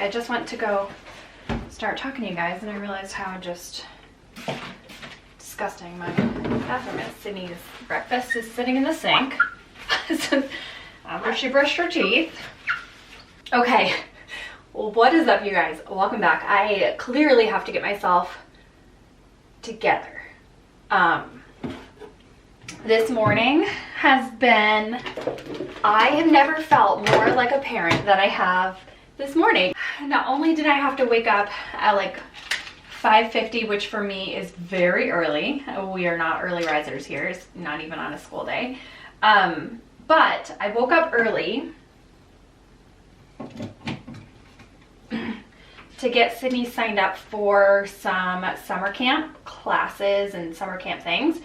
I just went to go start talking to you guys and I realized how just disgusting my bathroom is. Sydney's breakfast is sitting in the sink after she brushed her teeth. Okay, well, what is up, you guys? Welcome back. I clearly have to get myself together. This morning has been, I have never felt more like a parent than I have this morning. Not only did I have to wake up at like 5:50, which for me is very early. We are not early risers here. It's not even on a school day. But I woke up early to get Sydney signed up for some summer camp classes and summer camp things.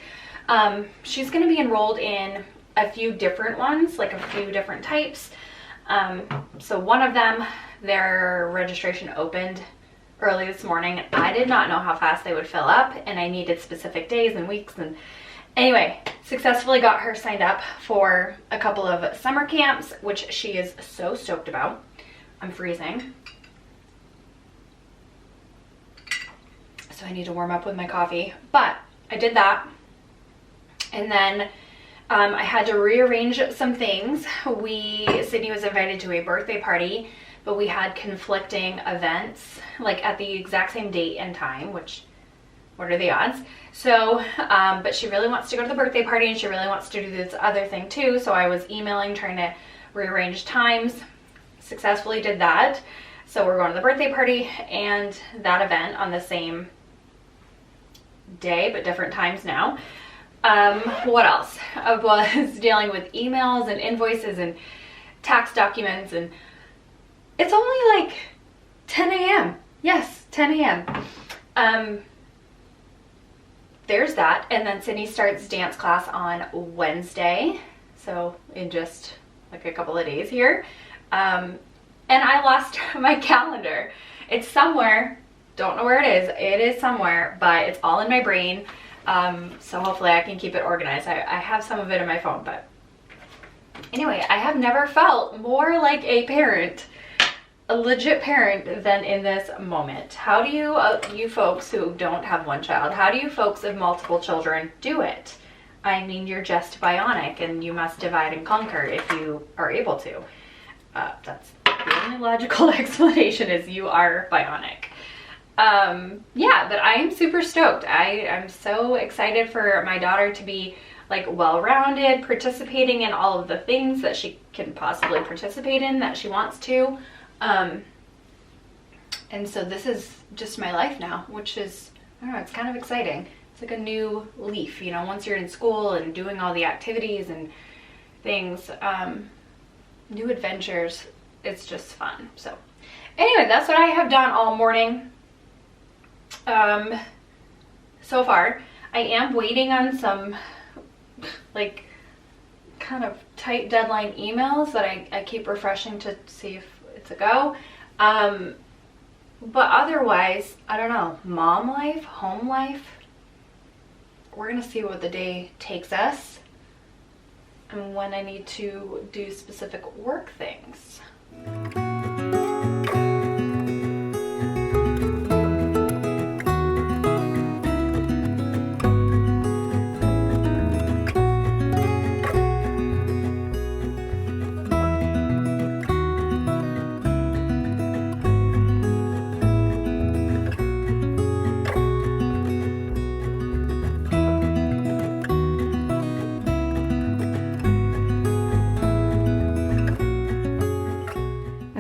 She's going to be enrolled in a few different ones, like a few different types. So one of them, their registration opened early this morning. I did not know how fast they would fill up, and I needed specific days and weeks. And anyway, successfully got her signed up for a couple of summer camps, which she is so stoked about. I'm freezing, so I need to warm up with my coffee, but I did that. And then I had to rearrange some things. Sydney was invited to a birthday party, but we had conflicting events, like at the exact same date and time, which, what are the odds? So, but she really wants to go to the birthday party and she really wants to do this other thing too. So I was emailing, trying to rearrange times, successfully did that. So we're going to the birthday party and that event on the same day, but different times now. What else? I was dealing with emails and invoices and tax documents, and it's only like 10 a.m. Yes, 10 a.m. There's that. And then Sydney starts dance class on Wednesday. So in just like a couple of days here. And I lost my calendar. It's somewhere. Don't know where it is. It is somewhere, but it's all in my brain. So hopefully I can keep it organized. I have some of it in my phone, but anyway, I have never felt more like a parent, a legit parent, than in this moment. How do you, you folks who don't have one child, how do you folks of multiple children do it? I mean, you're just bionic and you must divide and conquer if you are able to. That's the only logical explanation, is you are bionic. Yeah, but I am super stoked. I'm so excited for my daughter to be like well-rounded, participating in all of the things that she can possibly participate in that she wants to. And so this is just my life now, which is, I don't know, it's kind of exciting. It's like a new leaf, you know, once you're in school and doing all the activities and things, new adventures, it's just fun. So anyway, that's what I have done all morning. So far, I am waiting on some like kind of tight deadline emails that I keep refreshing to see if it's a go. But otherwise, I don't know, mom life, home life, we're gonna see what the day takes us and when I need to do specific work things.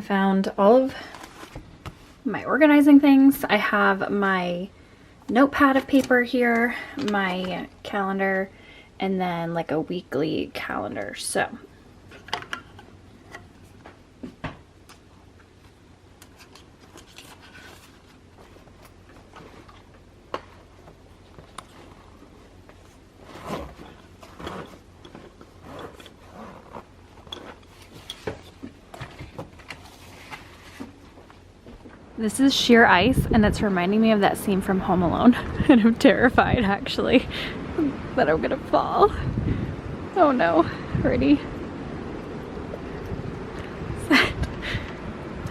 Found all of my organizing things. I have my notepad of paper here, my calendar, and then like a weekly calendar. So this is sheer ice, and it's reminding me of that scene from Home Alone. And I'm terrified, actually, that I'm gonna fall. Oh no, ready? Set.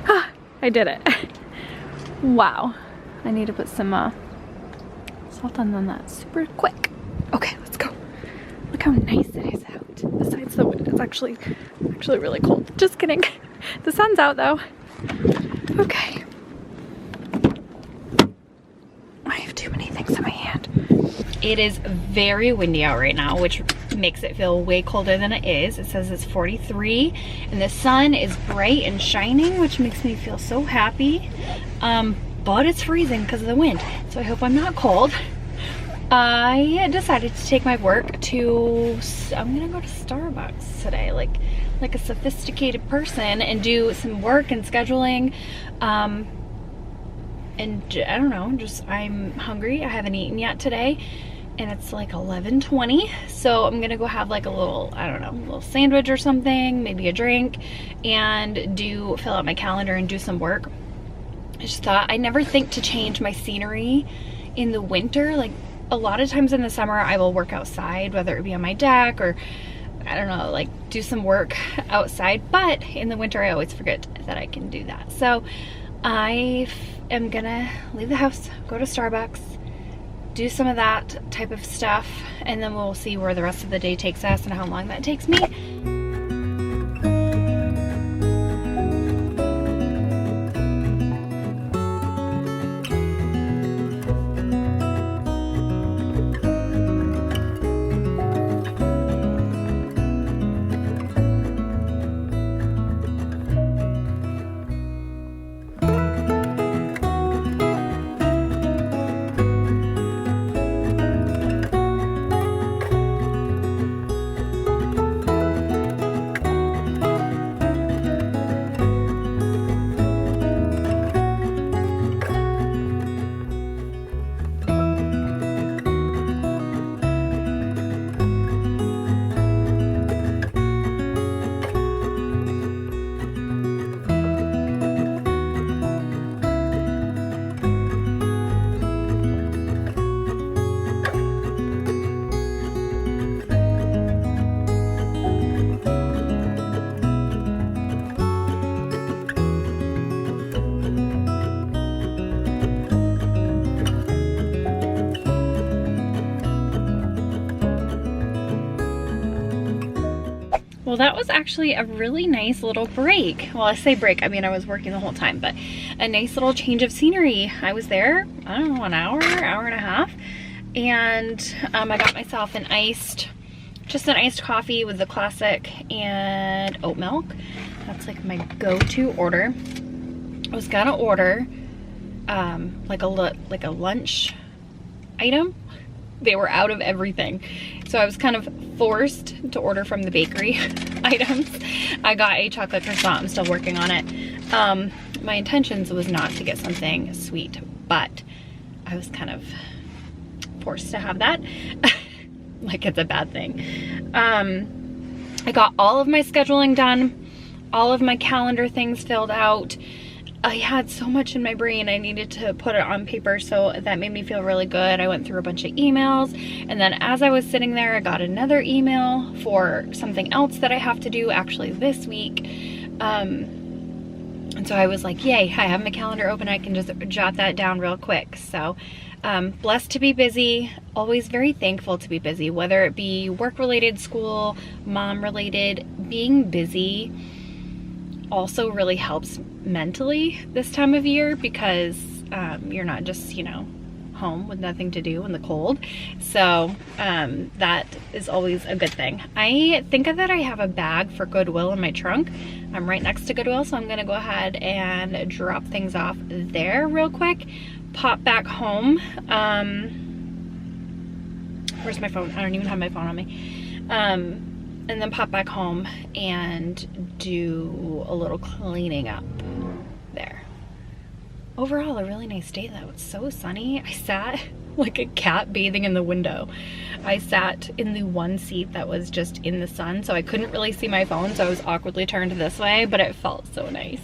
Ah, I did it. Wow. I need to put some salt on that super quick. Okay, let's go. Look how nice it is out. Besides the wind, it's actually really cold. Just kidding. The sun's out though. Okay. I have too many things in my hand. It is very windy out right now, which makes it feel way colder than it is. It says it's 43 and the sun is bright and shining, which makes me feel so happy. But it's freezing because of the wind. So I hope I'm not cold. I decided to take my work to, I'm gonna go to Starbucks today, like a sophisticated person, and do some work and scheduling. And I don't know, just I'm hungry. I haven't eaten yet today, and it's like 11:20. So I'm gonna go have like a little, I don't know, a little sandwich or something, maybe a drink, and fill out my calendar and do some work. I just thought I never think to change my scenery in the winter. Like a lot of times in the summer I will work outside, whether it be on my deck or I don't know, like do some work outside, but in the winter I always forget that I can do that. So I am gonna leave the house, go to Starbucks, do some of that type of stuff, and then we'll see where the rest of the day takes us and how long that takes me. Well, that was actually a really nice little break. Well, I say break, I mean I was working the whole time, but a nice little change of scenery. I was there, I don't know, an hour and a half, and I got myself just an iced coffee with the classic and oat milk. That's like my go-to order. I was gonna order like a lunch item. They were out of everything, so I was kind of forced to order from the bakery items. I got a chocolate croissant. I'm still working on it. My intentions was not to get something sweet, but I was kind of forced to have that. Like it's a bad thing. I got all of my scheduling done, all of my calendar things filled out. I had so much in my brain, I needed to put it on paper, so that made me feel really good. I went through a bunch of emails, and then as I was sitting there, I got another email for something else that I have to do actually this week. And so I was like, yay, I have my calendar open, I can just jot that down real quick. So blessed to be busy, always very thankful to be busy, whether it be work-related, school, mom-related. Being busy also really helps mentally this time of year, because you're not just, you know, home with nothing to do in the cold. So that is always a good thing. I think that I have a bag for Goodwill in my trunk. I'm right next to Goodwill, so I'm gonna go ahead and drop things off there real quick, pop back home. Where's my phone? I don't even have my phone on me. And then pop back home and do a little cleaning up there. Overall, a really nice day though. It's so sunny. I sat like a cat bathing in the window. I sat in the one seat that was just in the sun, so I couldn't really see my phone, so I was awkwardly turned this way, but it felt so nice.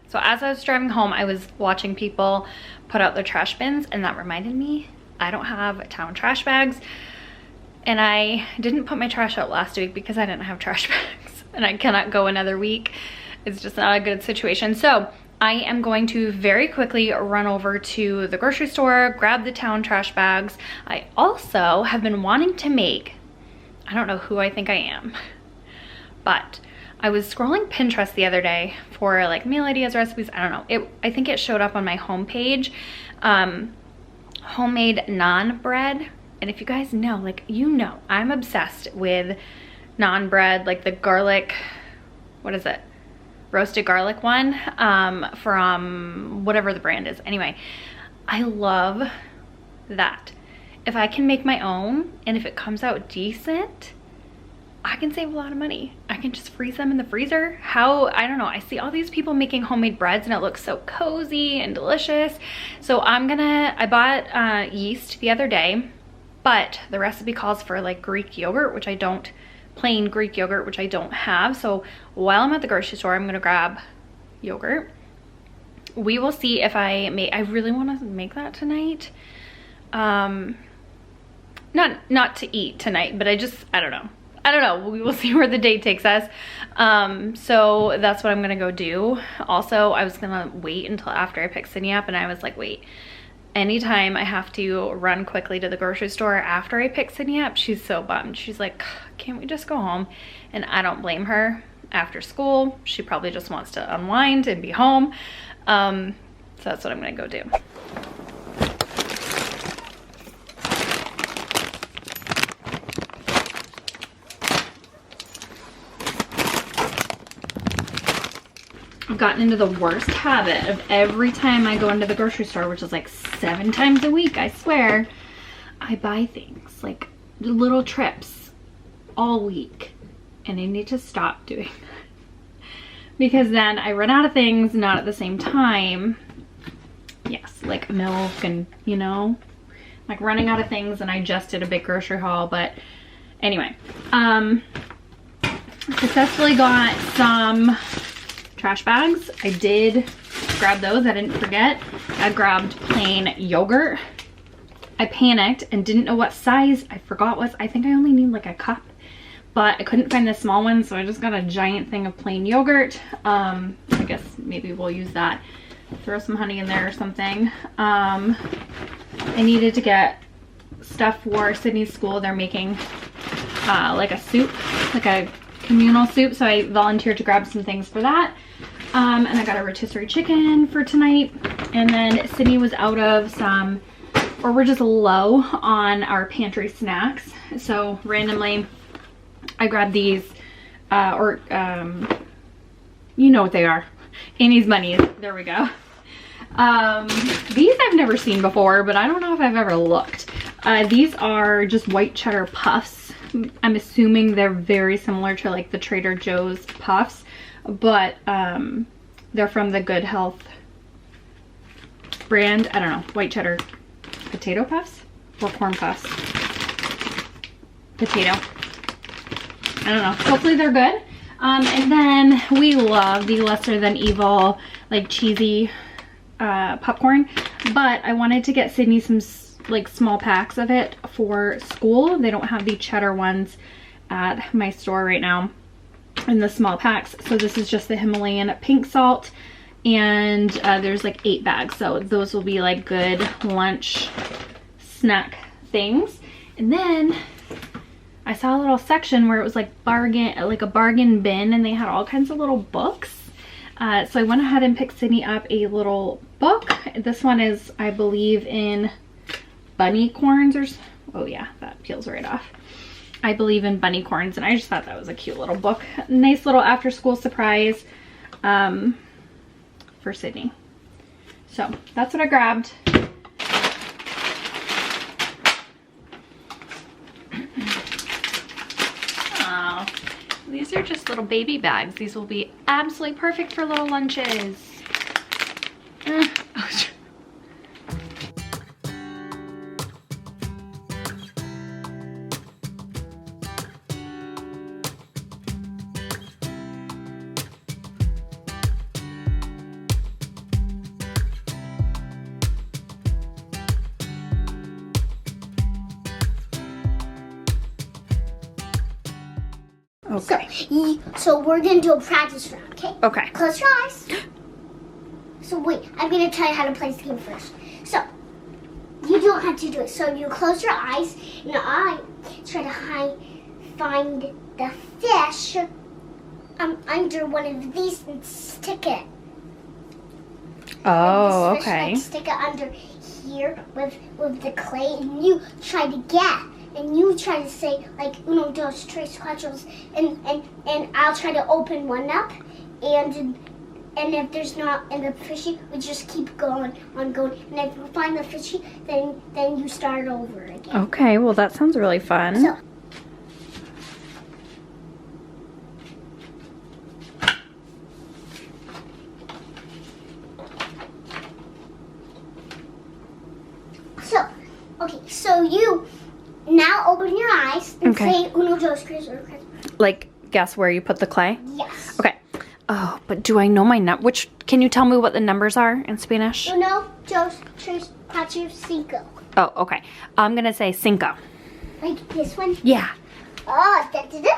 So as I was driving home, I was watching people put out their trash bins, and that reminded me, I don't have town trash bags, and I didn't put my trash out last week because I didn't have trash bags, and I cannot go another week. It's just not a good situation. So I am going to very quickly run over to the grocery store, grab the town trash bags. I also have been wanting to make, I don't know who I think I am, but I was scrolling Pinterest the other day for like meal ideas, recipes, I don't know. I think it showed up on my homepage, homemade naan bread. And if you guys know, like, you know, I'm obsessed with naan bread, like the garlic, what is it? Roasted garlic one from whatever the brand is. Anyway, I love that. If I can make my own and if it comes out decent, I can save a lot of money. I can just freeze them in the freezer. I don't know, I see all these people making homemade breads and it looks so cozy and delicious. So I bought yeast the other day, but the recipe calls for like Greek yogurt, which I don't, plain Greek yogurt, which I don't have. So while I'm at the grocery store, I'm gonna grab yogurt. We will see if I really want to make that tonight. Not to eat tonight, but I don't know. We will see where the day takes us. So that's what I'm gonna go do. Also, I was gonna wait until after I pick Sydney up, and I was like, wait, anytime I have to run quickly to the grocery store after I pick Sydney up, she's so bummed. She's like, can't we just go home? And I don't blame her. After school, she probably just wants to unwind and be home. So that's what I'm gonna go do. I've gotten into the worst habit of every time I go into the grocery store, which is like 7 times a week, I swear, I buy things, like little trips all week, and I need to stop doing that because then I run out of things not at the same time. Yes, like milk and, you know, like running out of things, and I just did a big grocery haul. But anyway, successfully got some trash bags. I did grab those, I didn't forget. I grabbed plain yogurt. I panicked and didn't know what size I forgot was. I think I only need like a cup, but I couldn't find the small one, so I just got a giant thing of plain yogurt. I guess maybe we'll use that. Throw some honey in there or something. I needed to get stuff for Sydney's school. They're making like a soup, like a communal soup, so I volunteered to grab some things for that. And I got a rotisserie chicken for tonight. And then Sydney was out of some, or we're just low on our pantry snacks. So randomly, I grabbed these, you know what they are. Annie's Bunnies, there we go. These I've never seen before, but I don't know if I've ever looked. These are just white cheddar puffs. I'm assuming they're very similar to like the Trader Joe's puffs, but they're from the Good Health brand. I don't know, white cheddar potato puffs or corn puffs? Potato. I don't know. Hopefully they're good. And then we love the Lesser Than Evil, like cheesy popcorn, but I wanted to get Sydney some like small packs of it for school. They don't have the cheddar ones at my store right now in the small packs, so this is just the Himalayan pink salt, and there's like 8 bags, so those will be like good lunch snack things. And then I saw a little section where it was like a bargain bin, and they had all kinds of little books. So I went ahead and picked Sydney up a little book. This one is, I believe, in bunny corns, or oh yeah, that peels right off. I believe in bunny corns, and I just thought that was a cute little book. Nice little after school surprise for Sydney. So that's what I grabbed. Oh, these are just little baby bags. These will be absolutely perfect for little lunches. Oh, Okay. So we're gonna do a practice round, okay? Okay. Close your eyes. So wait, I'm gonna tell you how to play this game first. So you don't have to do it. So you close your eyes, and I try to find the fish under one of these and stick it. Oh, Fish, okay. like, stick it under here with the clay, and you try to get. And you try to say, like, uno, dos, tres, cuatros, and I'll try to open one up, and if there's not, and the fishy, we just keep going, and if you find the fishy, then you start over again. Okay, well that sounds really fun. So you now open your eyes and say uno, dos, tres, or cuatro. Like, guess where you put the clay? Yes. Okay. Oh, but do I know my can you tell me what the numbers are in Spanish? Uno, dos, tres, cuatro, cinco. Oh, okay. I'm gonna say cinco. Like this one? Yeah. Oh, da-da-da.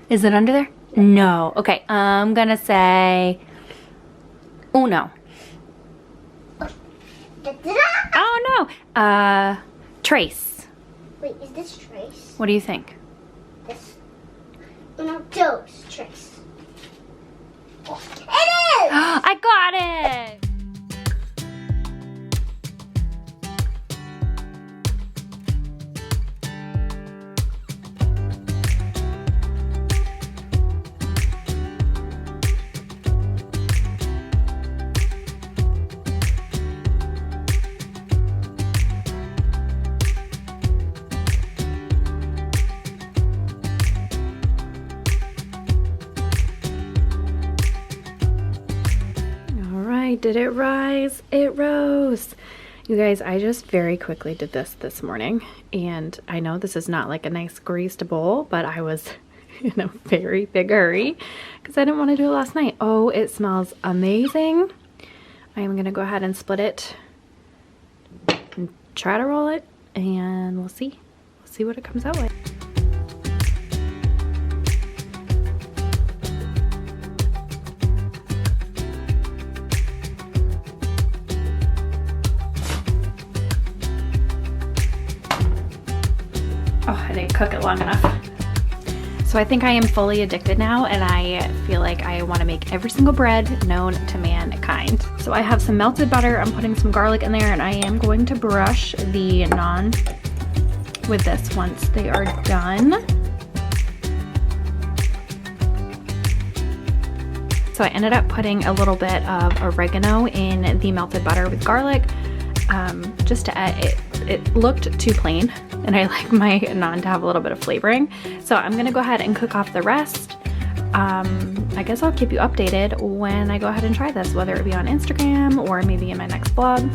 Is it under there? No. Okay, I'm gonna say uno. Da-da-da. Oh no. Trace. Wait, is this trace? What do you think? This. Uno, dos, trace. Oh, it is! I got it! Did it rise? It rose. You guys, I just very quickly did this morning, and I know this is not like a nice greased bowl, but I was in a very big hurry because I didn't want to do it last night. Oh, it smells amazing. I am gonna go ahead and split it and try to roll it, and we'll see what it comes out like. Oh, I didn't cook it long enough. So I think I am fully addicted now, and I feel like I want to make every single bread known to mankind. So I have some melted butter. I'm putting some garlic in there, and I am going to brush the naan with this once they are done. So I ended up putting a little bit of oregano in the melted butter with garlic, just to add it. It looked too plain, and I like my naan to have a little bit of flavoring. So I'm gonna go ahead and cook off the rest. I guess I'll keep you updated when I go ahead and try this, whether it be on Instagram or maybe in my next vlog.